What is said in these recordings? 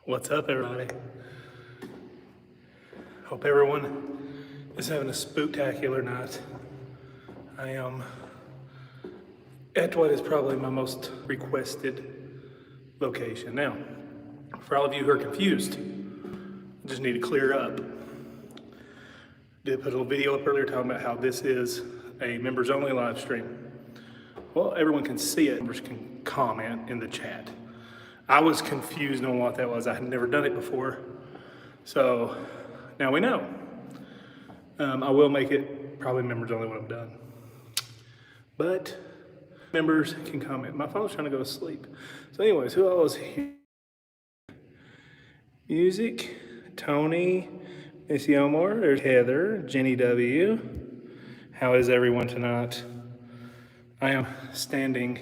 What's up, everybody? Hope everyone is having a spooktacular night. I am at what is probably my most requested location. Now, for all of you who are confused, I just need to clear up. Did put a little video up earlier talking about how this is a members only live stream. Well, everyone can see it, members can comment in the chat. I was confused on what that was. I had never done it before. So now we know. I will make it probably members only when I'm done. But members can comment. My phone's trying to go to sleep. So anyways, who else here? Music, Tony, Missy Elmore, there's Heather, Jenny W. How is everyone tonight? I am standing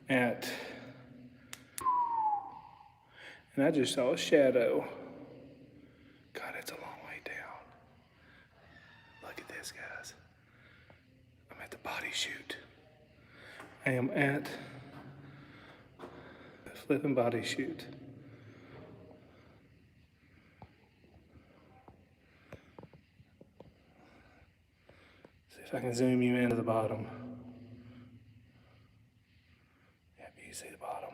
at, and I just saw a shadow. God, it's a long way down. Look at this, guys. I'm at the body chute. I am at the flipping body chute. See if I can zoom you into the bottom. Yep, you see the bottom.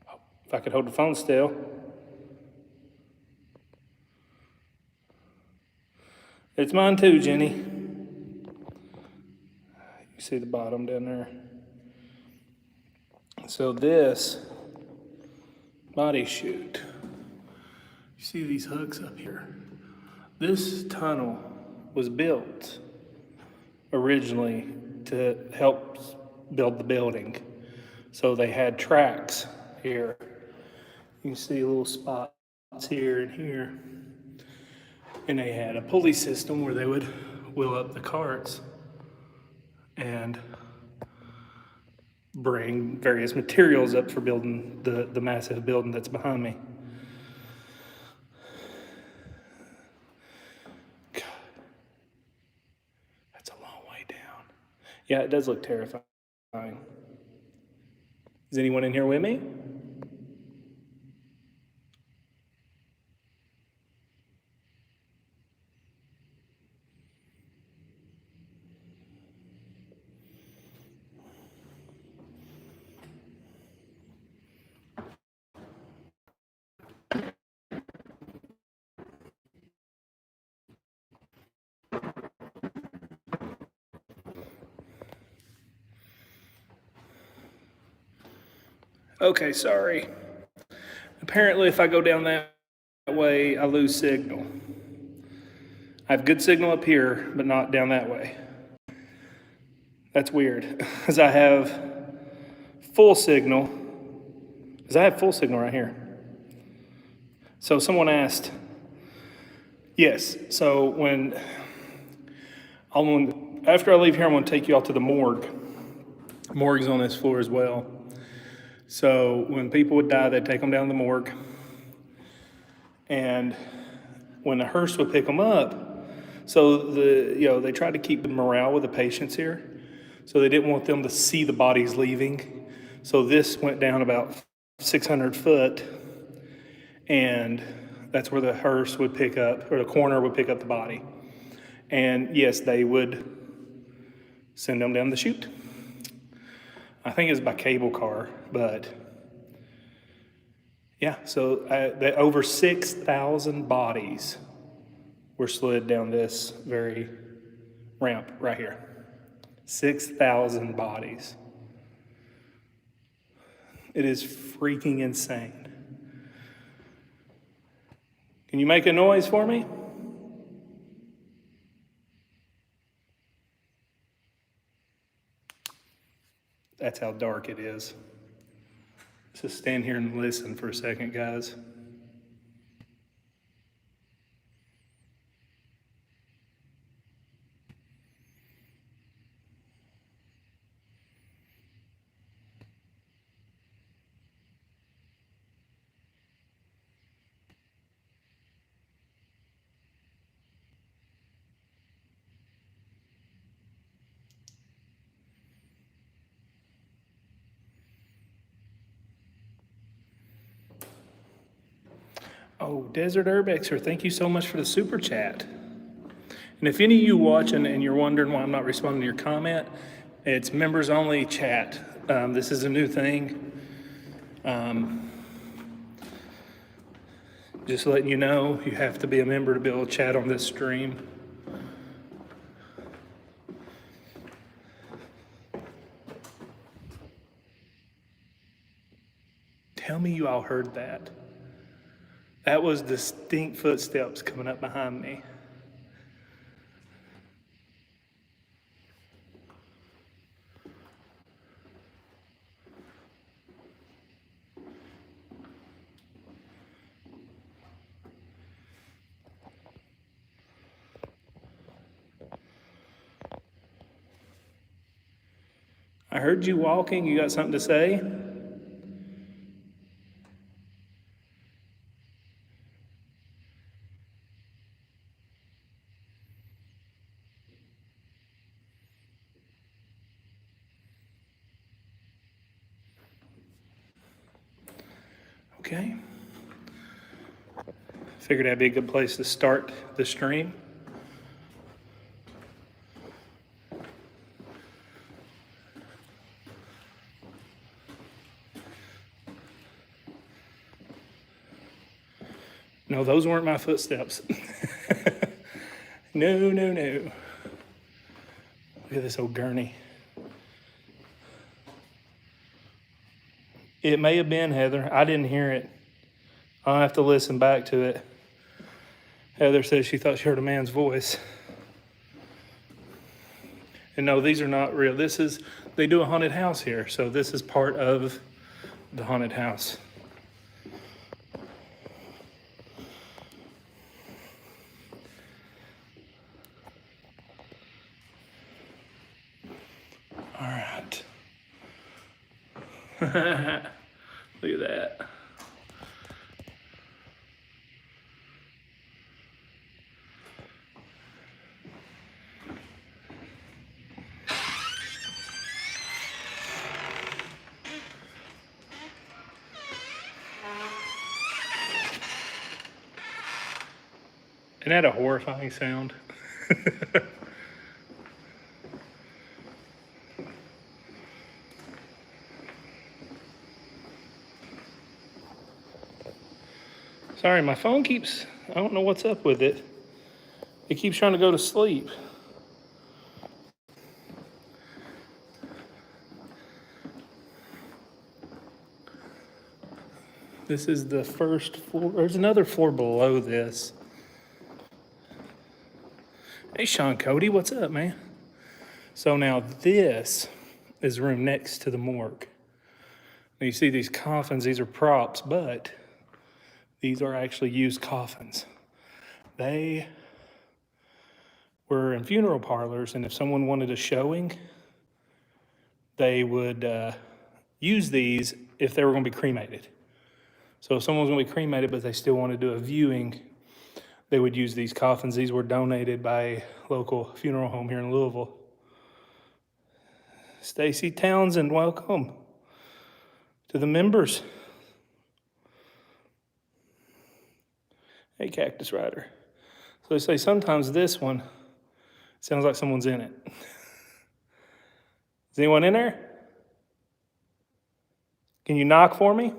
Oh, if I could hold the phone still. It's mine too, Jenny. You see the bottom down there. So this body chute, you see these hooks up here. This tunnel was built originally to help build the building. So they had tracks here. You can see little spots here and here. And they had a pulley system where they would wheel up the carts and bring various materials up for building the massive building that's behind me. God, that's a long way down. Yeah, it does look terrifying. Is anyone in here with me? Okay, sorry. Apparently, if I go down that way, I lose signal. I have good signal up here, but not down that way. That's weird, because I have full signal, right here. So someone asked, yes, so after I leave here, I'm gonna take you all to the morgue. Morgue's on this floor as well. So when people would die, they'd take them down to the morgue. And when the hearse would pick them up, so they tried to keep the morale with the patients here. So they didn't want them to see the bodies leaving. So this went down about 600 foot. And that's where the hearse would pick up, or the coroner would pick up the body. And yes, they would send them down the chute. I think it's by cable car, but yeah, so over 6,000 bodies were slid down this very ramp right here. 6,000 bodies. It is freaking insane. Can you make a noise for me? That's how dark it is. Just stand here and listen for a second, guys. Oh, Desert Urbexer, thank you so much for the super chat. And if any of you watching and you're wondering why I'm not responding to your comment, it's members only chat. This is a new thing. Just letting you know, you have to be a member to be able to chat on this stream. Tell me you all heard that. That was distinct footsteps coming up behind me. I heard you walking. You got something to say? Okay. Figured that'd be a good place to start the stream. No, those weren't my footsteps. No. Look at this old gurney. It may have been Heather. I didn't hear it. I'll have to listen back to it. Heather says she thought she heard a man's voice. And no, these are not real. They do a haunted house here. So this is part of the haunted house. All right. Look at that. Isn't that a horrifying sound? Sorry, my phone I don't know what's up with it. It keeps trying to go to sleep. This is the first floor. There's another floor below this. Hey, Sean Cody, what's up, man? So now this is the room next to the morgue. Now you see these coffins, these are props, but these are actually used coffins. They were in funeral parlors, and if someone wanted a showing, they would use these if they were going to be cremated. So if someone was going to be cremated, but they still wanted to do a viewing, they would use these coffins. These were donated by a local funeral home here in Louisville. Stacy Townsend, welcome to the members. Hey, Cactus Rider. So they say sometimes this one sounds like someone's in it. Is anyone in there? Can you knock for me?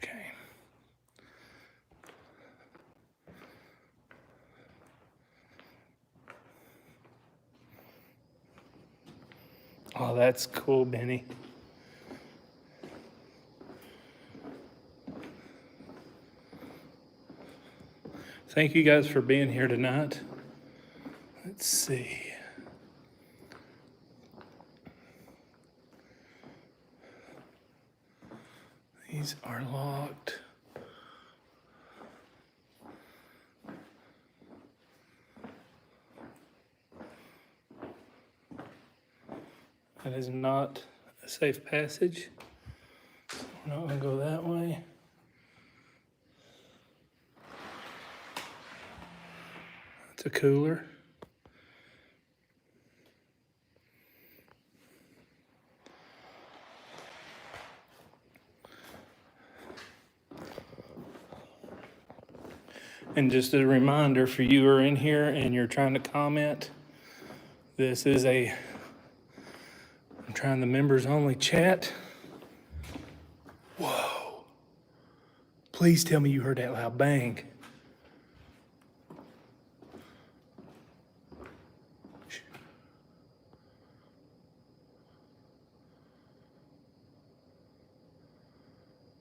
Okay. Oh, that's cool, Benny. Thank you guys for being here tonight. Let's see. These are locked. That is not a safe passage. I'm not gonna go that way. It's a cooler. And just a reminder for you who are in here and you're trying to comment, this is I'm trying the members only chat. Whoa. Please tell me you heard that loud bang.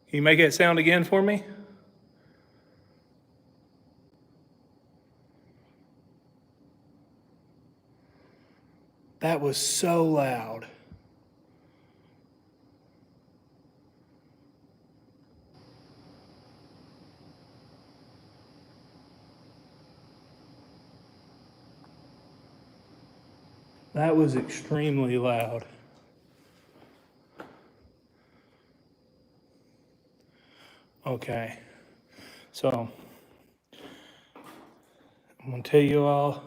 Can you make that sound again for me? That was so loud. That was extremely loud. Okay, so I'm gonna tell you all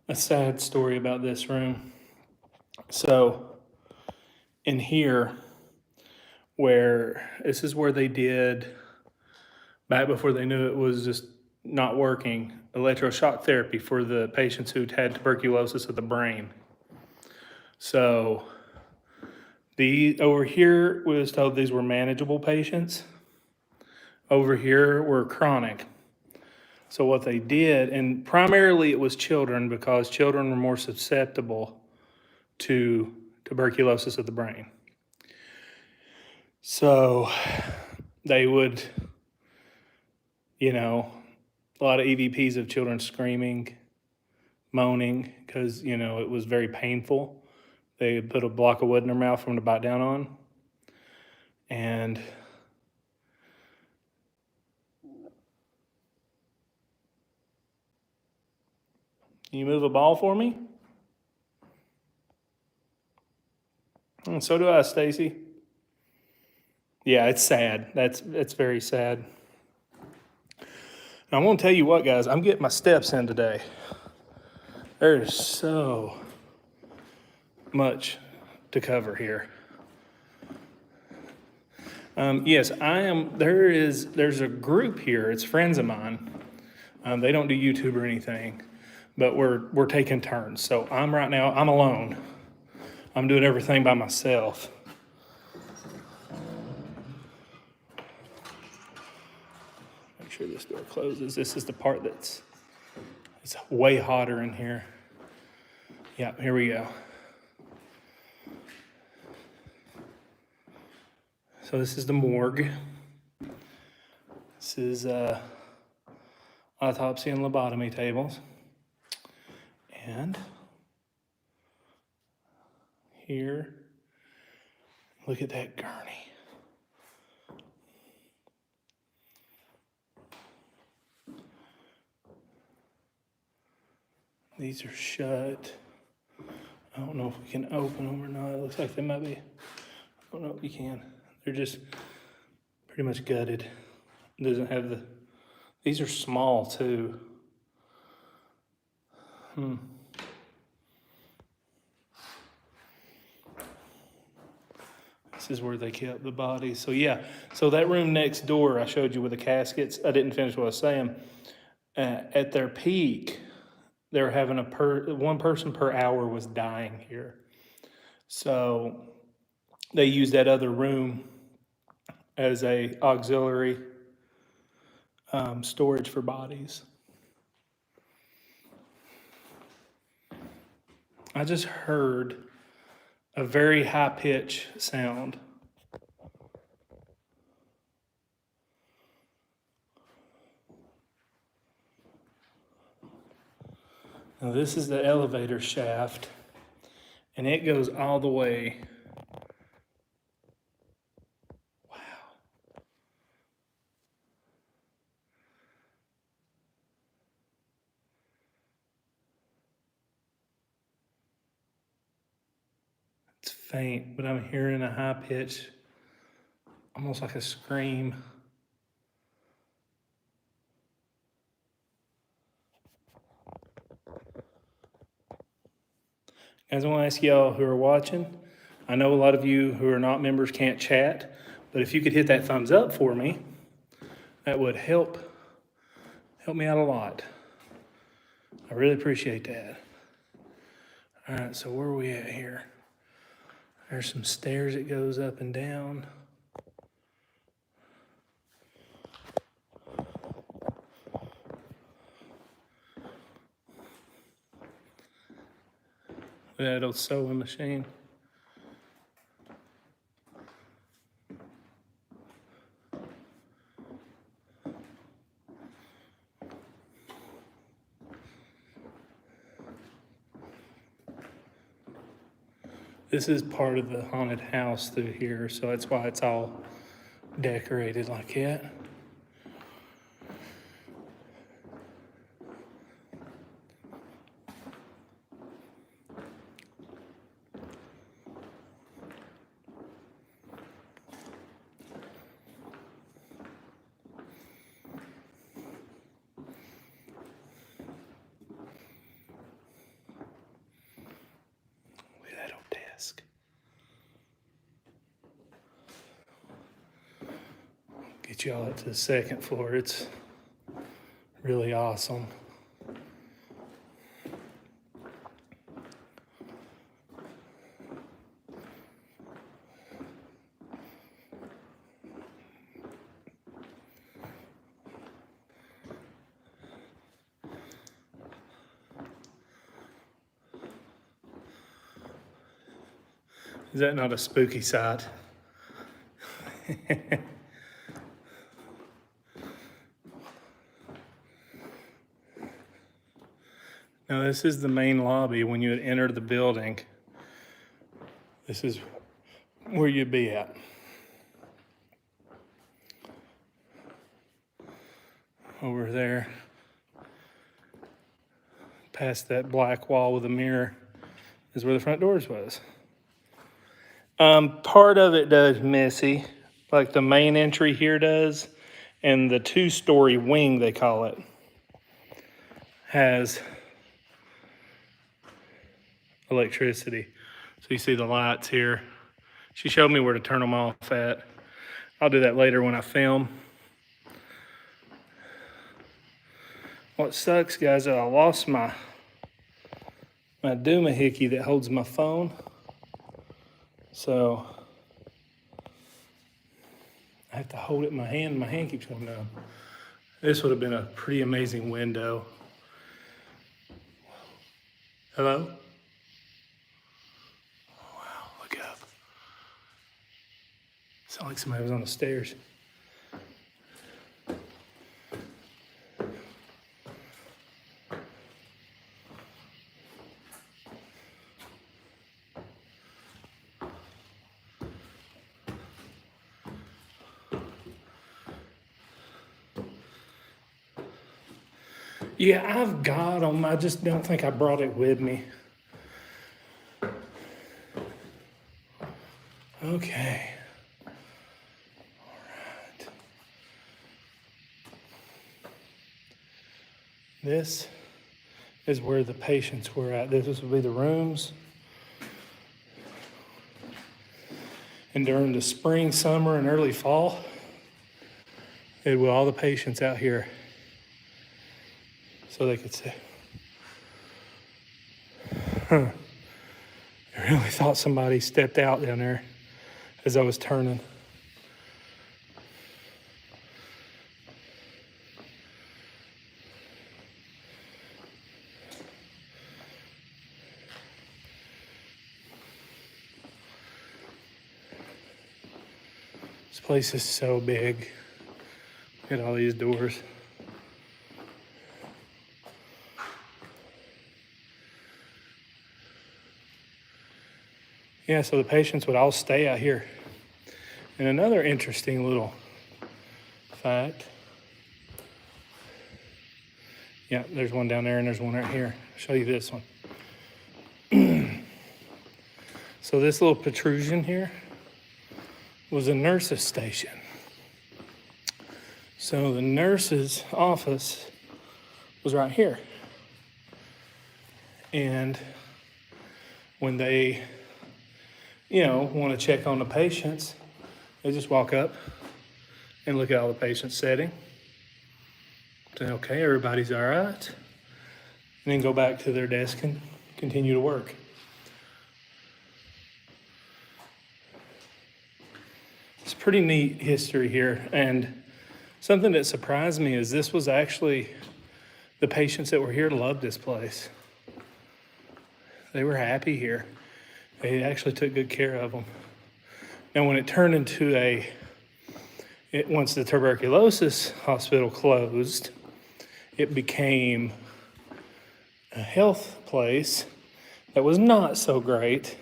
a sad story about this room. So in here, this is where they did, back before they knew it was just not working, electroshock therapy for the patients who'd had tuberculosis of the brain. So over here, we was told these were manageable patients. Over here were chronic. So what they did, and primarily it was children because children were more susceptible to tuberculosis of the brain. So they would, a lot of EVPs of children screaming, moaning, because, it was very painful. They put a block of wood in their mouth for them to bite down on. And can you move a ball for me? And so do I, Stacy. Yeah, it's sad. It's very sad. And I want to tell you what, guys, I'm getting my steps in today. There's so much to cover here. Yes, I am. There's a group here. It's friends of mine. They don't do YouTube or anything, but we're taking turns. So I'm alone. I'm doing everything by myself. Make sure this door closes. This is the part it's way hotter in here. Yeah, here we go. So this is the morgue. This is autopsy and lobotomy tables. And here, look at that gurney. These are shut. I don't know if we can open them or not. It looks like they might be. I don't know if you can. They're just pretty much gutted. It doesn't have these are small too. This is where they kept the bodies. So yeah, so that room next door I showed you with the caskets, I didn't finish what I was saying. At their peak, they were having one person per hour was dying here. So they used that other room as a auxiliary storage for bodies. I just heard a very high pitch sound. Now this is the elevator shaft, and it goes all the way. Wow. It's faint, but I'm hearing a high pitch almost like a scream. Guys, I want to ask y'all who are watching, I know a lot of you who are not members can't chat, but if you could hit that thumbs up for me, that would help me out a lot. I really appreciate that. All right, so where are we at here? There's some stairs that goes up and down. Look at that old sewing machine. This is part of the haunted house through here, so that's why it's all decorated like that. Get y'all up to the second floor. It's really awesome. Is that not a spooky sight? Now this is the main lobby. When you enter the building, this is where you'd be at. Over there, past that black wall with a mirror, is where the front doors was. Part of it does messy, like the main entry here does, and the two-story wing, they call it, has electricity. So you see the lights here. She showed me where to turn them off at. I'll do that later when I film. What sucks, guys, is I lost my doohickey that holds my phone. So I have to hold it in my hand. My hand keeps going down. This would have been a pretty amazing window. Hello? Oh, wow, look up. Sounds like somebody was on the stairs. Yeah, I've got them. I just don't think I brought it with me. Okay. All right. This is where the patients were at. This would be the rooms. And during the spring, summer, and early fall, it would all the patients out here so they could say, I really thought somebody stepped out down there as I was turning. This place is so big. Look at all these doors. Yeah, so the patients would all stay out here. And another interesting little fact. Yeah, there's one down there and there's one right here. I'll show you this one. So this little protrusion here, was a nurse's station. So the nurse's office was right here. And when they, want to check on the patients, they just walk up and look at all the patients sitting. Say, okay, everybody's all right. And then go back to their desk and continue to work. It's pretty neat history here. And something that surprised me is this was actually, the patients that were here loved this place. They were happy here. They actually took good care of them. Now, when it turned into once the tuberculosis hospital closed, it became a health place that was not so great.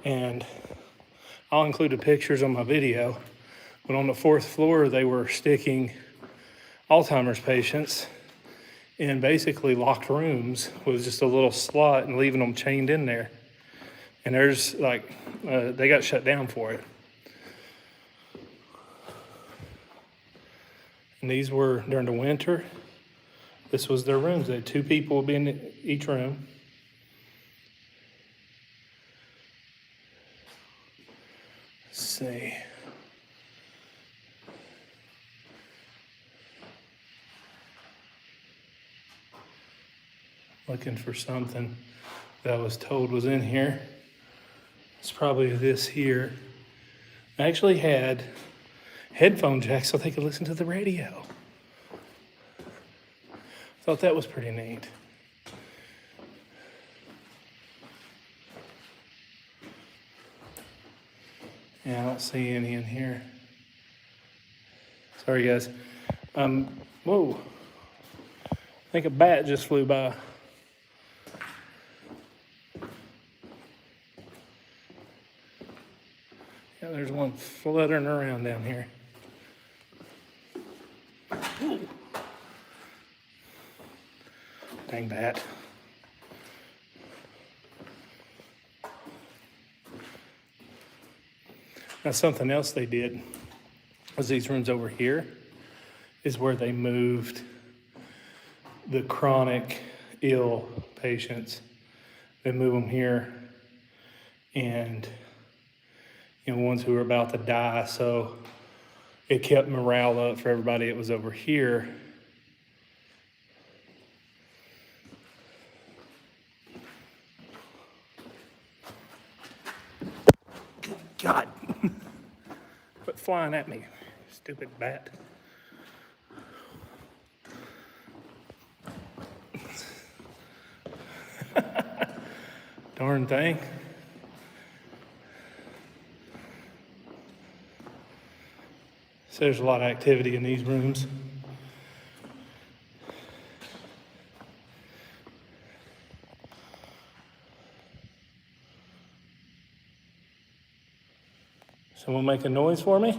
And I'll include the pictures on my video. But on the 4th floor, they were sticking Alzheimer's patients in basically locked rooms with just a little slot and leaving them chained in there. And there's they got shut down for it. And these were during the winter. This was their rooms. They had 2 people would be in each room. Let's see. Looking for something that I was told was in here. It's probably this here. I actually had headphone jacks so they could listen to the radio. Thought that was pretty neat. Yeah, I don't see any in here. Sorry, guys. Whoa. I think a bat just flew by. Yeah, there's one fluttering around down here. Ooh. Dang bat. Now, something else they did was these rooms over here is where they moved the chronic ill patients. They move them here, and ones who were about to die. So it kept morale up for everybody. It was over here. Good God. Quit flying at me, stupid bat. Darn thing. So there's a lot of activity in these rooms. Someone make a noise for me?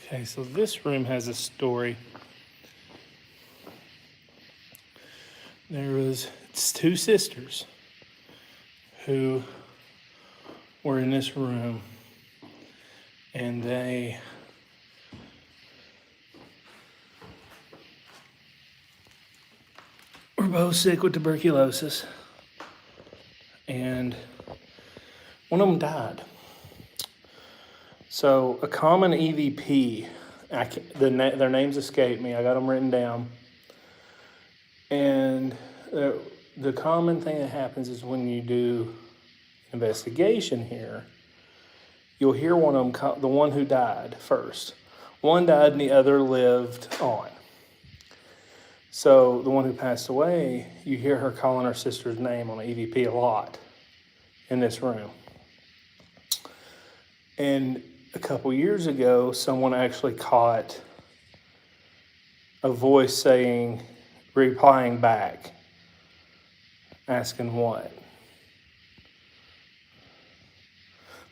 Okay, so this room has a story. It's 2 sisters who were in this room, and they were both sick with tuberculosis, and one of them died. So a common EVP, their names escape me. I got them written down. And the common thing that happens is when you do investigation here, you'll hear one of them, the one who died first. One died and the other lived on. So the one who passed away, you hear her calling her sister's name on the EVP a lot. in this room. And a couple years ago, someone actually caught a voice replying back, asking what.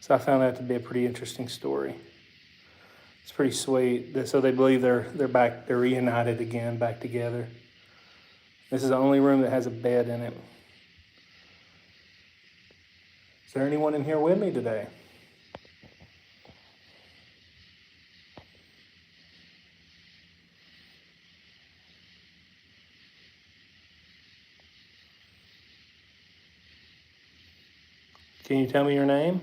So I found that to be a pretty interesting story. It's pretty sweet. So they believe they're back, they're reunited again, back together. This is the only room that has a bed in it. Is there anyone in here with me today? Can you tell me your name?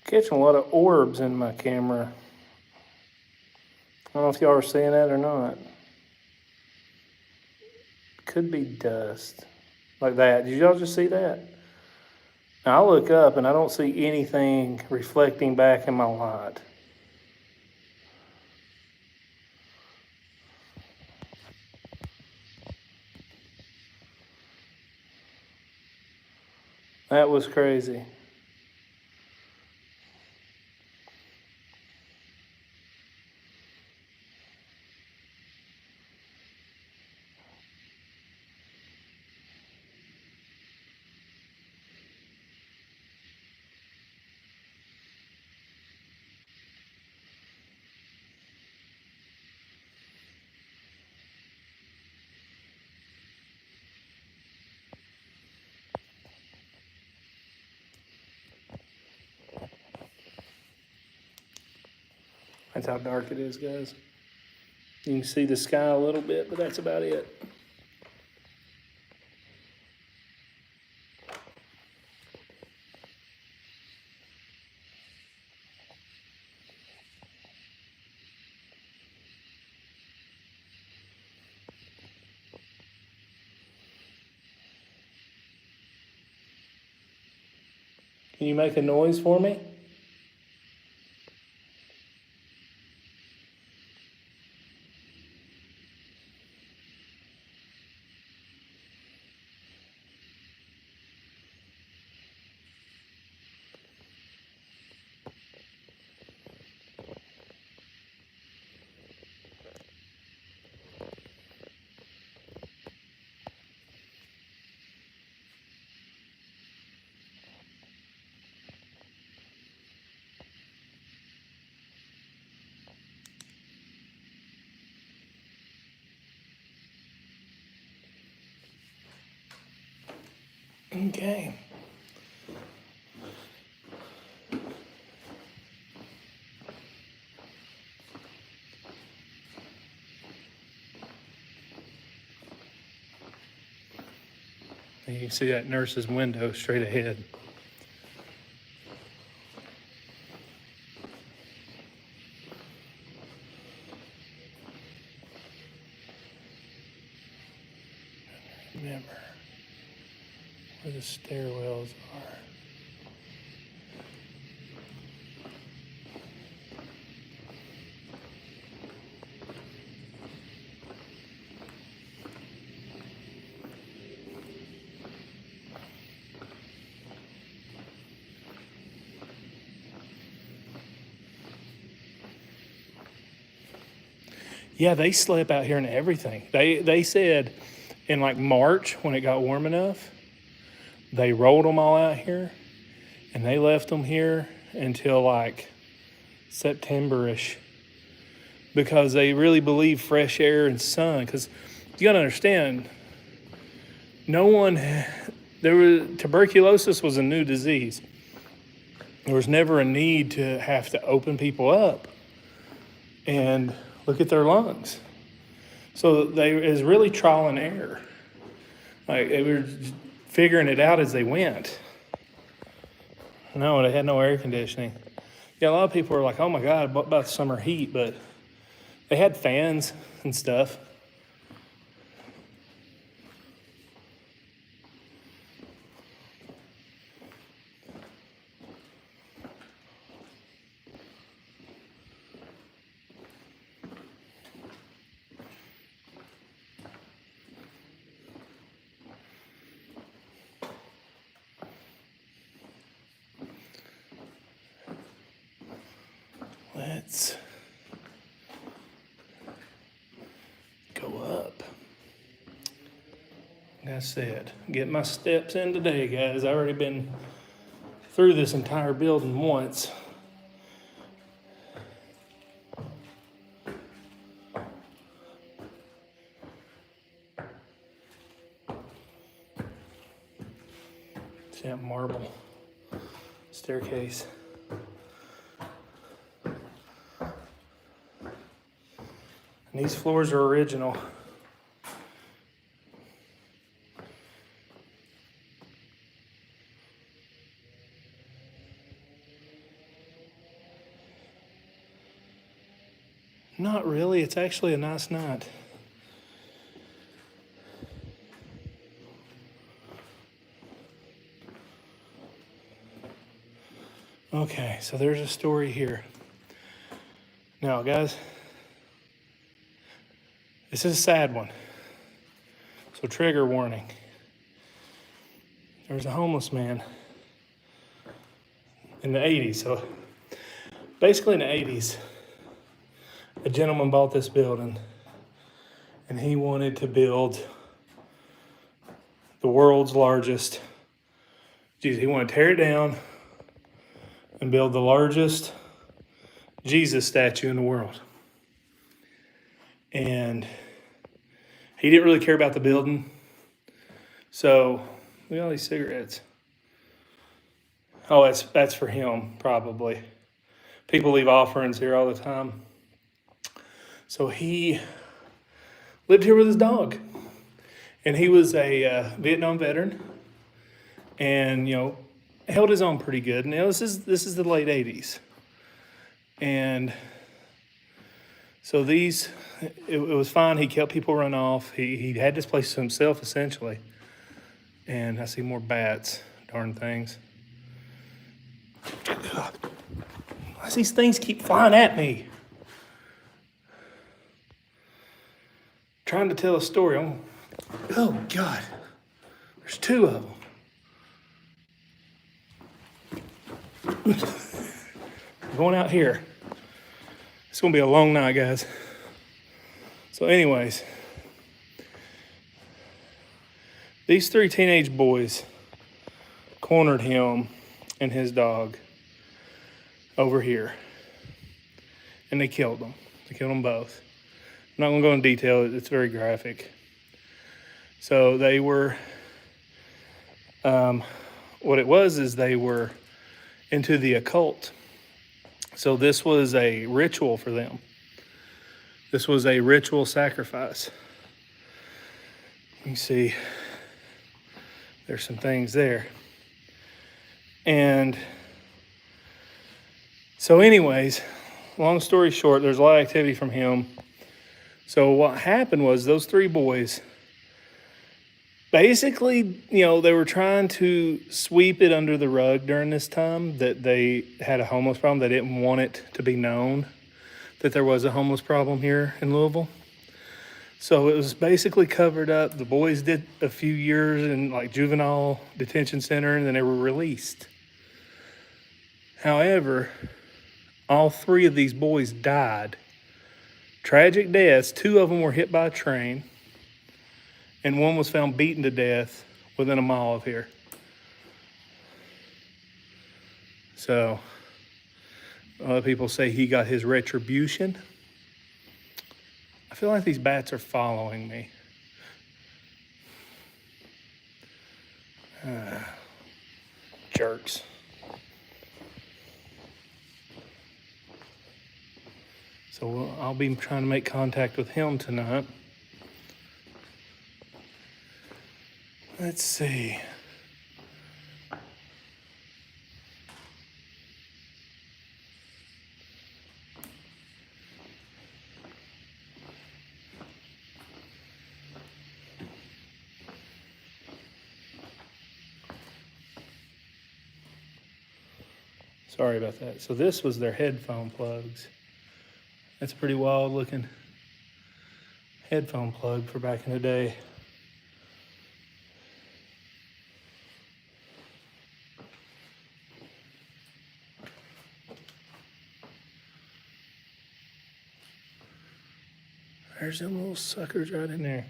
Catching a lot of orbs in my camera. I don't know if y'all are seeing that or not. Could be dust. Like that. Did y'all just see that? Now I look up and I don't see anything reflecting back in my light. That was crazy. That's how dark it is, guys. You can see the sky a little bit, but that's about it. Can you make a noise for me? Okay. You can see that nurse's window straight ahead. Remember where the stairwells are. Yeah, they slept out here and everything. They said in like March when it got warm enough, they rolled them all out here and they left them here until like September-ish because they really believe fresh air and sun. Because you got to understand, tuberculosis was a new disease. There was never a need to have to open people up and look at their lungs. So it was really trial and error. Like they were figuring it out as they went. No, they had no air conditioning. Yeah, a lot of people are like, oh my God, what about the summer heat? But they had fans and stuff. Let's go up. Like I said, get my steps in today, guys. I've already been through this entire building once. See that marble staircase. And these floors are original. Not really, it's actually a nice night. Okay, so there's a story here. Now, guys, this is a sad one. So trigger warning. There was a homeless man in the 80s. So basically in the 80s, a gentleman bought this building and he wanted to build the world's largest, he wanted to tear it down and build the largest Jesus statue in the world. And he didn't really care about the building. So, look at all these cigarettes. Oh, that's for him, probably. People leave offerings here all the time. So he lived here with his dog. And he was a Vietnam veteran. And, held his own pretty good. Now, this is the late 80s. And so it was fine. He kept people run off. He had this place to himself, essentially. And I see more bats, darn things. God, why does these things keep flying at me? Trying to tell a story. Oh, God. There's two of them. Going out here. It's going to be a long night, guys. So anyways, these three teenage boys cornered him and his dog over here. And they killed them. They killed them both. I'm not going to go into detail. It's very graphic. So they were, what it was is they were into the occult. So this was a ritual for them. This was a ritual sacrifice. You see, there's some things there. And so anyways, long story short, there's a lot of activity from him. So what happened was those three boys, basically, they were trying to sweep it under the rug during this time that they had a homeless problem. They didn't want it to be known that there was a homeless problem here in Louisville. So it was basically covered up. The boys did a few years in juvenile detention center, and then they were released. However, all three of these boys died. Tragic deaths. Two of them were hit by a train, and one was found beaten to death within a mile of here. So, other people say he got his retribution. I feel like these bats are following me. Jerks. So I'll be trying to make contact with him tonight. Let's see. Sorry about that. So this was their headphone plugs. That's a pretty wild looking headphone plug for back in the day. There's them little suckers right in there.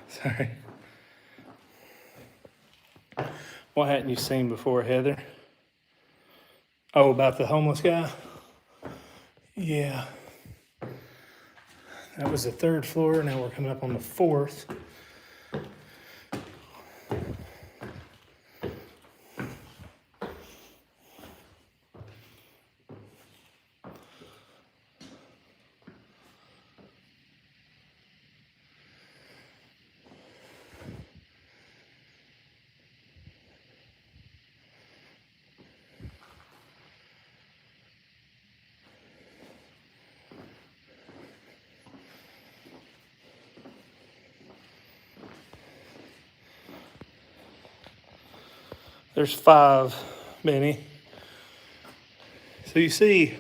Sorry. What hadn't you seen before, Heather? Oh, about the homeless guy? Yeah. That was the 3rd floor. Now we're coming up on the 4th. There's 5, Benny. So you see,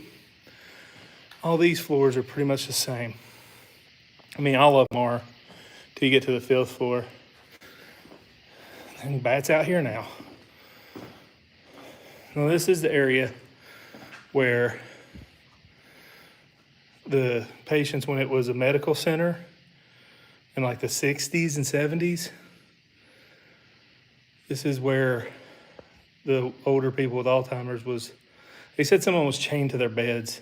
all these floors are pretty much the same. I mean, all of them are till you get to the 5th floor. And bats out here now. Now this is the area where the patients, when it was a medical center in like the 60s and 70s, this is where the older people with Alzheimer's was, they said someone was chained to their beds.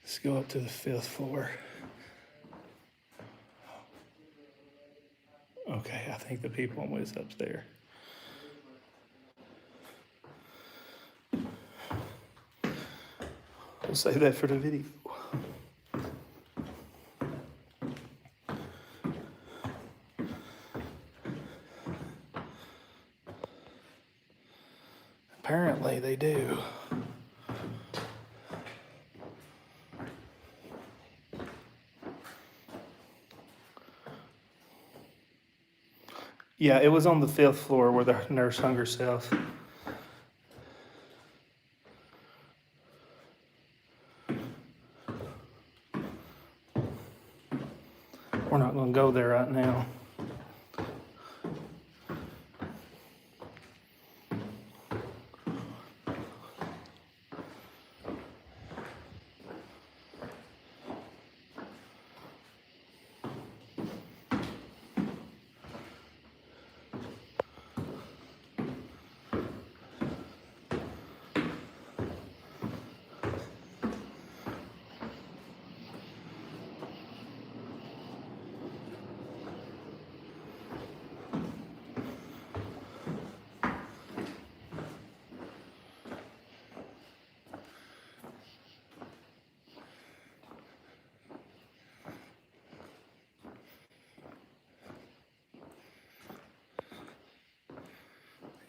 Let's go up to the 5th floor. Okay, I think the people I'm with is up there. We'll save that for the video. Apparently they do. Yeah, it was on the 5th floor where the nurse hung herself. We're not going to go there right now.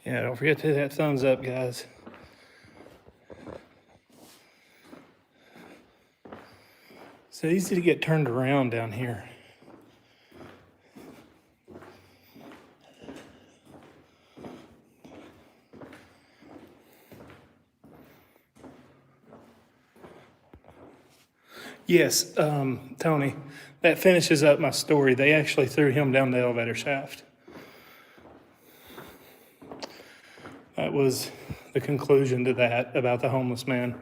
Yeah, don't forget to hit that thumbs up, guys. It's easy to get turned around down here. Yes, Tony, that finishes up my story. They actually threw him down the elevator shaft. That was the conclusion to that about the homeless man.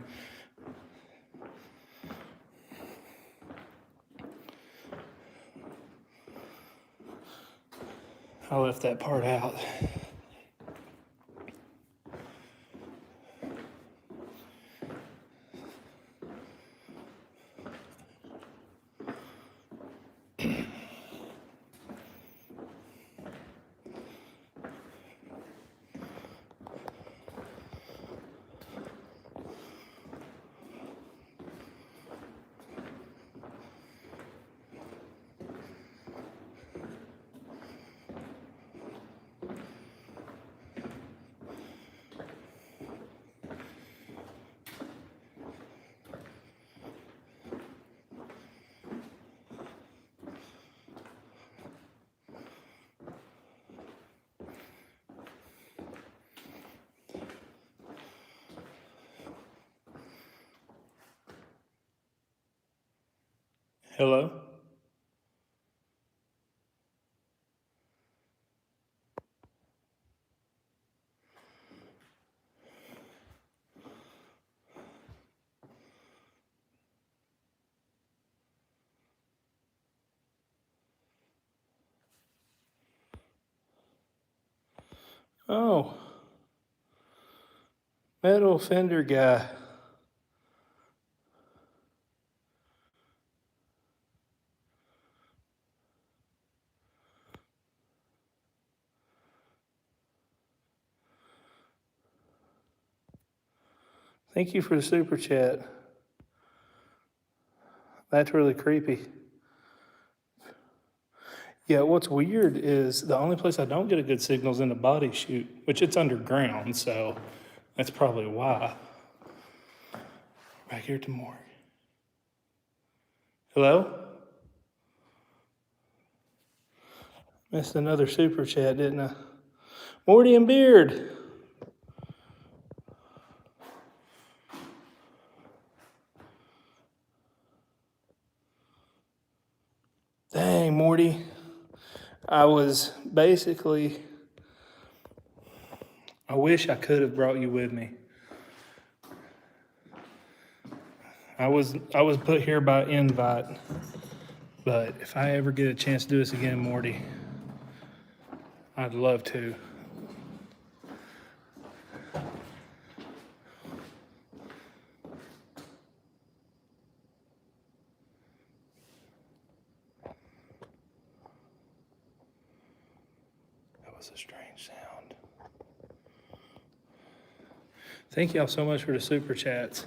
I left that part out. Hello? Oh, metal fender guy. Thank you for the super chat. That's really creepy. Yeah, what's weird is the only place I don't get a good signal is in the body chute, which it's underground, so that's probably why. Back here to Morgue. Hello? Missed another super chat, didn't I? Morty and Beard. Dang, Morty. I was basically, I wish I could have brought you with me. I was put here by invite, but if I ever get a chance to do this again, Morty, I'd love to. That was a strange sound. Thank y'all so much for the super chats.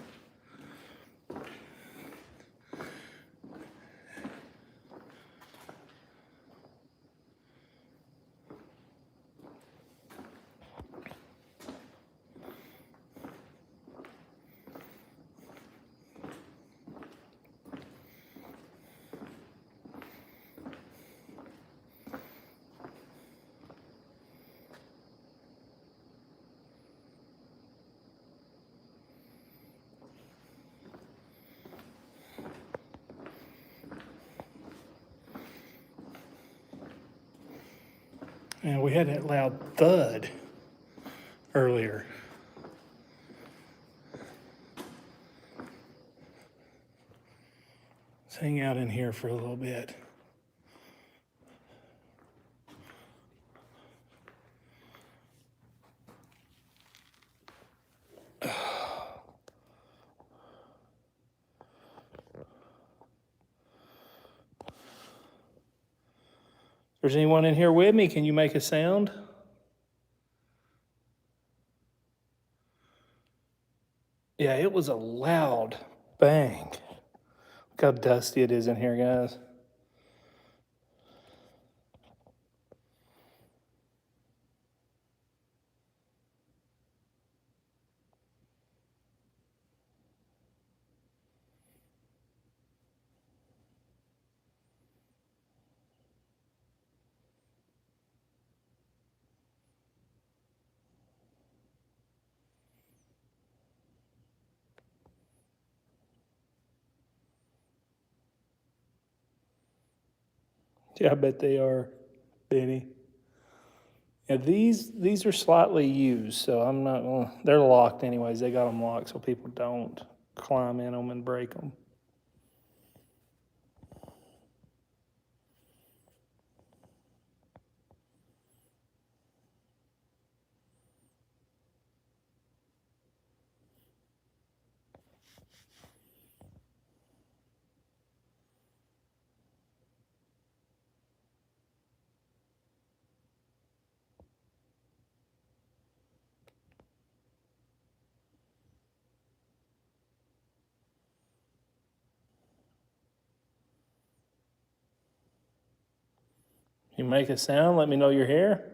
And we had that loud thud earlier. Let's hang out in here for a little bit. If there's anyone in here with me, can you make a sound? Yeah, it was a loud bang. Look how dusty it is in here, guys. Yeah, I bet they are, Benny. Yeah, these are slightly used, so I'm not gonna, they're locked anyways. They got them locked so people don't climb in them and break them. You make a sound, let me know you're here.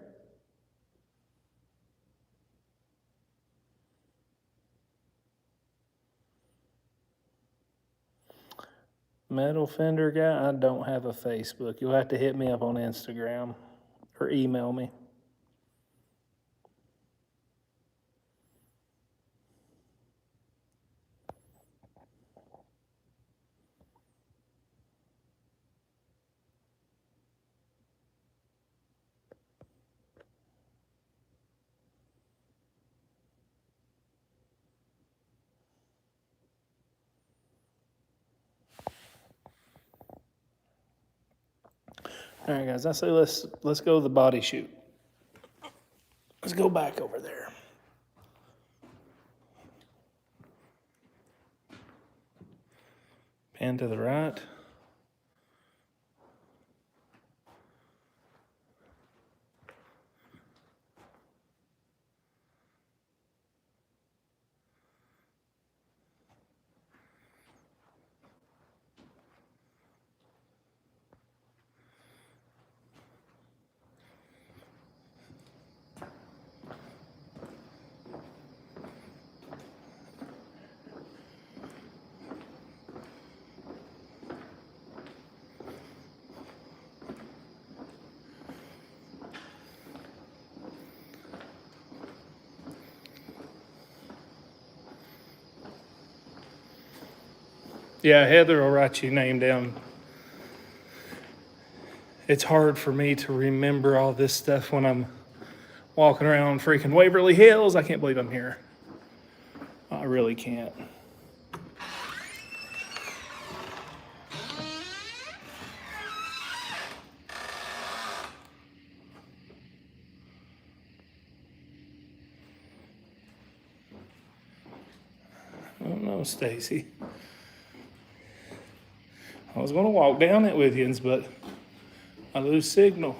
Metal Fender guy, I don't have a Facebook. You'll have to hit me up on Instagram or email me. All right, guys, I say let's go to the body chute. Let's go back over there. Pan to the right. Yeah, Heather will write your name down. It's hard for me to remember all this stuff when I'm walking around freaking Waverly Hills. I can't believe I'm here. I really can't. I don't know, Stacy. I was going to walk down it with you, but I lose signal.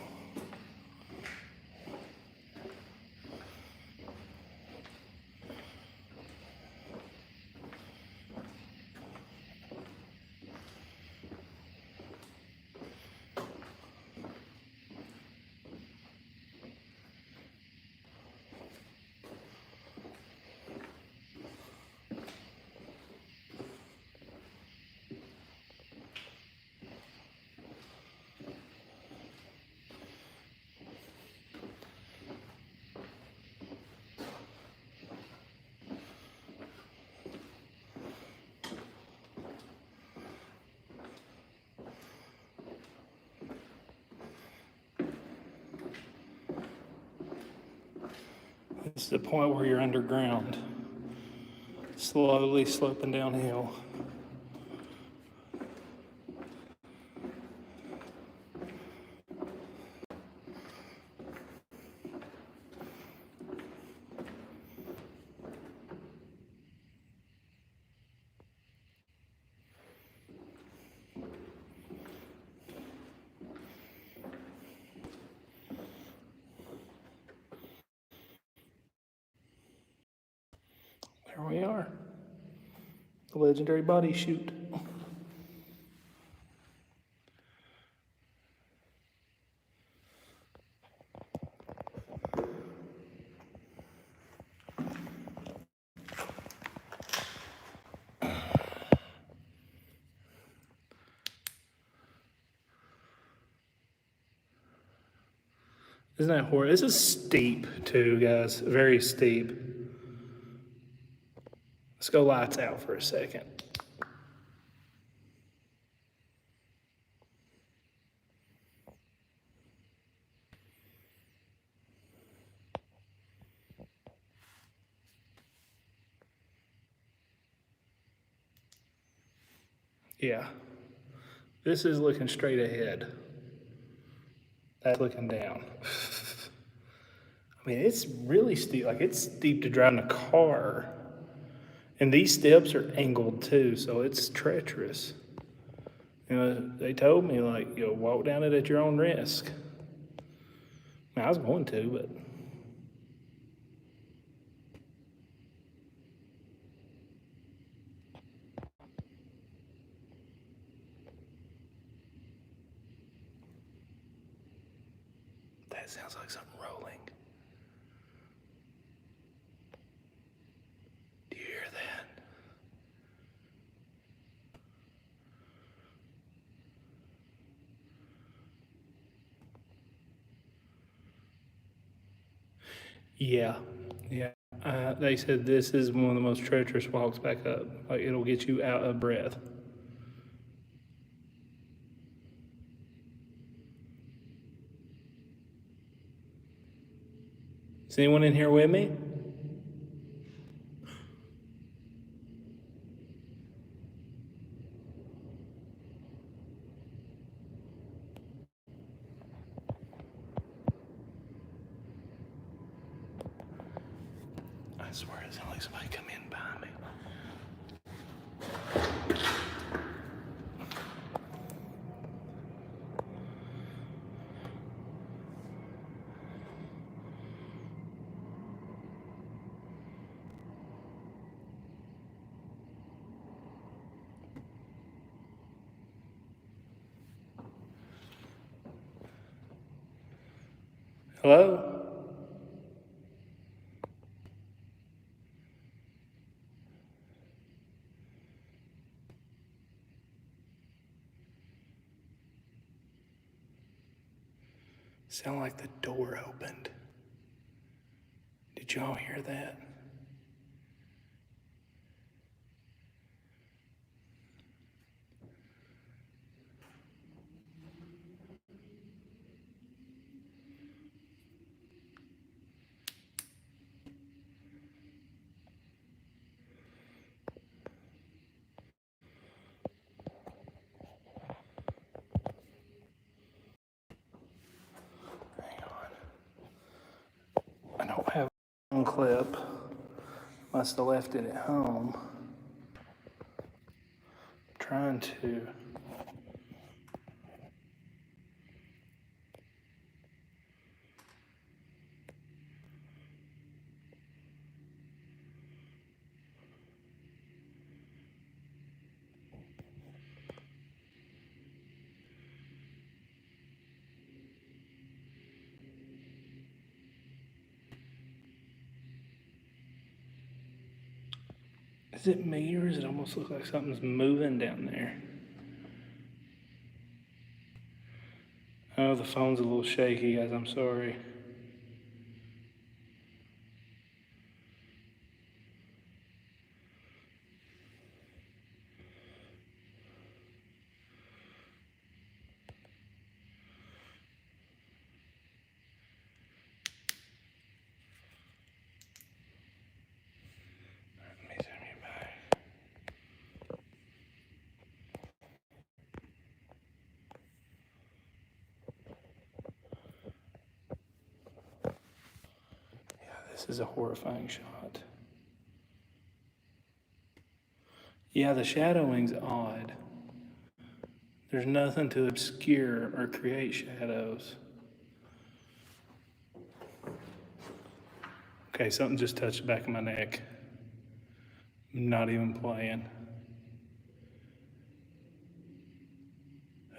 This is the point where you're underground, slowly sloping downhill. There we are. The legendary body chute. Isn't that horrible? This is steep too, guys. Very steep. Let's go lights out for a second. Yeah. This is looking straight ahead. That's looking down. I mean, it's really steep. Like, it's steep to drive in a car. And these steps are angled too, so it's treacherous. You know, they told me, like, you know, walk down it at your own risk. I mean, I was going to, but. That sounds like something rolling. Do you hear that? Yeah, yeah. They said this is one of the most treacherous walks back up. Like, it'll get you out of breath. Is anyone in here with me? I swear it sounds like somebody come in behind me. Hello? Sound like the door opened. Did y'all hear that? Hang on. I don't have a clip. Must have left it at home. Trying to. Is it me or does it almost look like something's moving down there? Oh, the phone's a little shaky, guys. I'm sorry. Let me zoom you back. Yeah, this is a horrifying shot. Yeah, the shadowing's odd. There's nothing to obscure or create shadows. Okay, something just touched the back of my neck. I'm not even playing.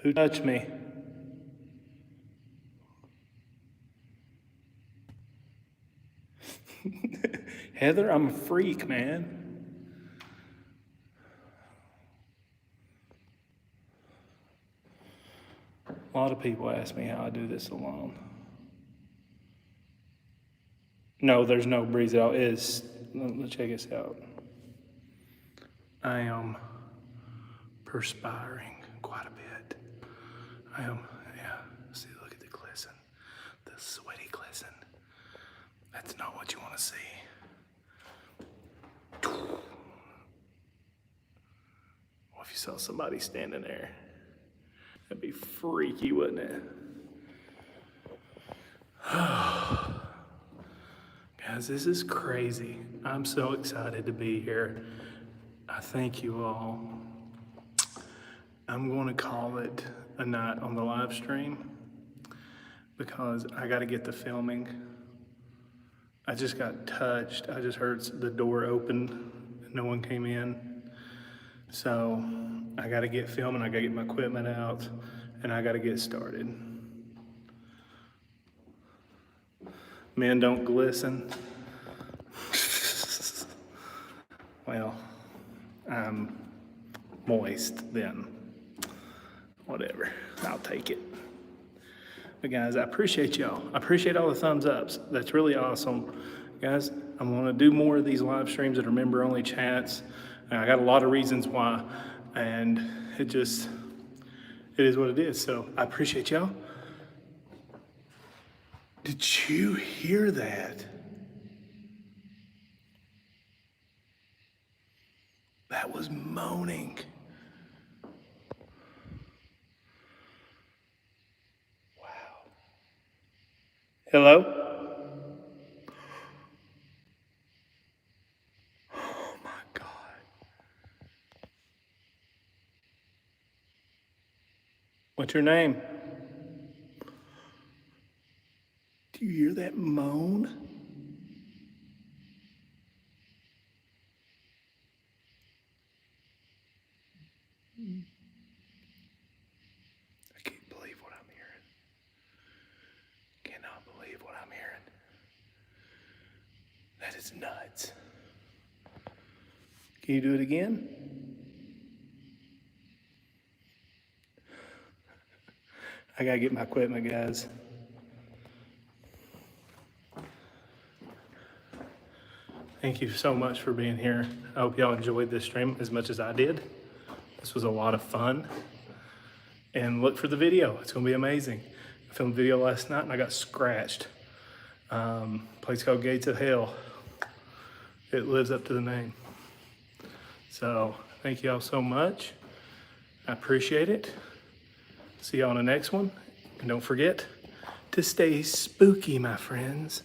Who touched me? Heather, I'm a freak, man. A lot of people ask me how I do this alone. No, there's no breeze at all. Let's check this out. I am perspiring quite a bit. See, look at the glisten. The sweaty glisten. That's not what you want to see. What if you saw somebody standing there? That'd be freaky, wouldn't it? Guys, this is crazy. I'm so excited to be here. I thank you all. I'm going to call it a night on the live stream because I got to get the filming. I just got touched. I just heard the door open. No one came in. So I got to get filming. I got to get my equipment out and I got to get started. Men don't glisten. Well, I'm moist then. Whatever, I'll take it. But guys, I appreciate y'all. I appreciate all the thumbs ups. That's really awesome. Guys, I'm gonna do more of these live streams that are member only chats. And I got a lot of reasons why, and it is what it is. So I appreciate y'all. Did you hear that? That was moaning. Wow. Hello? What's your name? Do you hear that moan? I can't believe what I'm hearing. Cannot believe what I'm hearing. That is nuts. Can you do it again? I gotta get my equipment, guys. Thank you so much for being here. I hope y'all enjoyed this stream as much as I did. This was a lot of fun. And look for the video, it's gonna be amazing. I filmed a video last night and I got scratched. Place called Gates of Hell. It lives up to the name. So thank y'all so much. I appreciate it. See y'all on the next one. And don't forget to stay spooky, my friends.